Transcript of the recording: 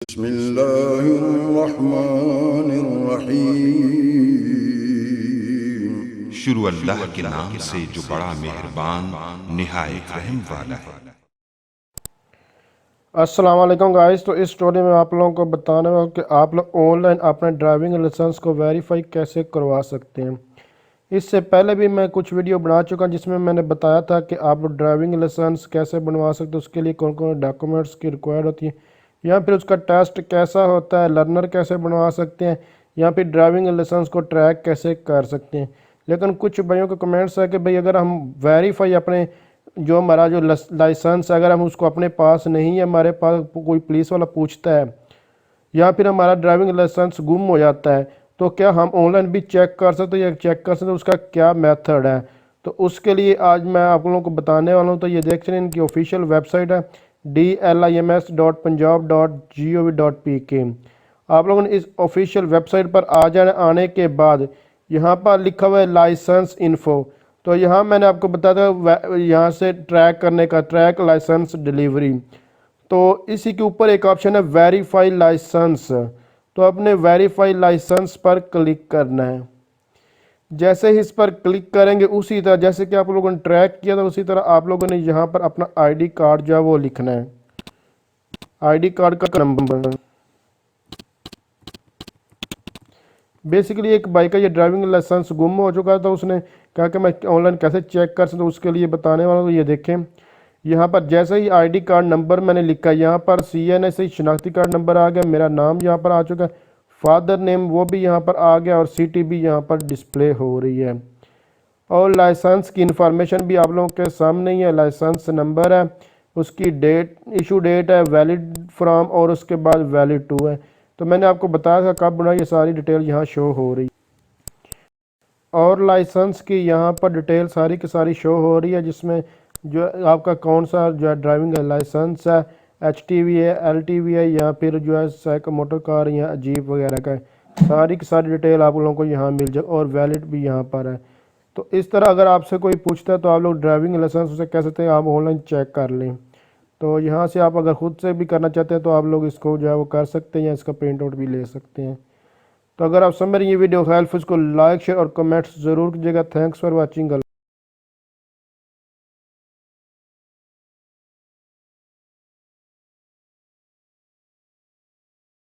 बिस्मिल्लाहिर्रहमानिर्रहीम। शुरू अल्लाह के नाम से जो बड़ा मेहरबान निहायत रहम वाला है। अस्सलाम वालेकुम गाइस। तो इस स्टोरी में आप लोगों को बताने वाला कि आप लोग ऑनलाइन अपने ड्राइविंग लाइसेंस को वेरीफाई कैसे करवा सकते हैं। इससे पहले भी मैं कुछ वीडियो बना चुका जिसमें मैंने बताया था कि आप लोग ड्राइविंग लाइसेंस कैसे बनवा सकते हैं, उसके लिए कौन कौन डॉक्यूमेंट्स की रिक्वायर्ड होती है, या फिर उसका टेस्ट कैसा होता है, लर्नर कैसे बनवा सकते हैं, या फिर ड्राइविंग लाइसेंस को ट्रैक कैसे कर सकते हैं। लेकिन कुछ भाइयों के कमेंट्स है कि भाई अगर हम वेरीफाई अपने जो हमारा जो लाइसेंस अगर हम उसको अपने पास नहीं है, हमारे पास कोई पुलिस वाला पूछता है या फिर हमारा ड्राइविंग लाइसेंस गुम हो जाता है, तो क्या हम ऑनलाइन भी चेक कर सकते हैं या चेक कर सकते हैं, उसका क्या मेथड है। तो उसके लिए आज मैं आप लोगों को बताने वाला हूँ। तो ये देख रहे हैं इनकी ऑफिशियल वेबसाइट है dlims.punjab.gov.pk। आप लोगों ने इस ऑफिशियल वेबसाइट पर आने के बाद यहाँ पर लिखा हुआ है लाइसेंस इन्फो। तो यहाँ मैंने आपको बताया था यहाँ से ट्रैक करने का, ट्रैक लाइसेंस डिलीवरी। तो इसी के ऊपर एक ऑप्शन है वेरीफाई लाइसेंस। तो अपने वेरीफाई लाइसेंस पर क्लिक करना है। जैसे ही इस पर क्लिक करेंगे उसी तरह जैसे कि आप लोगों ने ट्रैक किया था उसी तरह आप लोगों ने यहाँ पर अपना आईडी कार्ड जो है वो लिखना है, आईडी कार्ड का नंबर। बेसिकली एक बाइक का ये ड्राइविंग लाइसेंस गुम हो चुका था, उसने कहा कि मैं ऑनलाइन कैसे चेक कर सकता हूँ, उसके लिए बताने वाला हूँ। ये देखें यहाँ पर जैसे ही आईडी कार्ड नंबर मैंने लिखा, यहाँ पर CNSE शनाख्ती कार्ड नंबर आ गया, मेरा नाम यहाँ पर आ चुका है, फादर नेम वो भी यहाँ पर आ गया और सिटी भी यहाँ पर डिस्प्ले हो रही है। और लाइसेंस की इंफॉर्मेशन भी आप लोगों के सामने ही है। लाइसेंस नंबर है, उसकी डेट, इशू डेट है, वैलिड फ्रॉम और उसके बाद वैलिड टू है। तो मैंने आपको बताया था कब बना, ये सारी डिटेल यहाँ शो हो रही और लाइसेंस की यहाँ पर डिटेल सारी की सारी शो हो रही है, जिसमें जो आपका कौन सा जो है ड्राइविंग लाइसेंस है, HTV है, LTV है, या फिर जो है साइकिल मोटर कार या जीप वगैरह का है। सारी की सारी डिटेल आप लोगों को यहाँ मिल जाए और वैलिड भी यहाँ पर है। तो इस तरह अगर आपसे कोई पूछता है तो आप लोग ड्राइविंग लाइसेंस उसे कह सकते हैं आप ऑनलाइन चेक कर लें। तो यहाँ से आप अगर खुद से भी करना चाहते हैं तो आप लोग इसको जो है वो कर सकते हैं या इसका प्रिंट आउट भी ले सकते हैं। तो अगर आप समझ रहे हैं ये वीडियो हेल्पफुल, इसको लाइक शेयर और कमेंट्स ज़रूर कीजिएगा। Thanks for watching.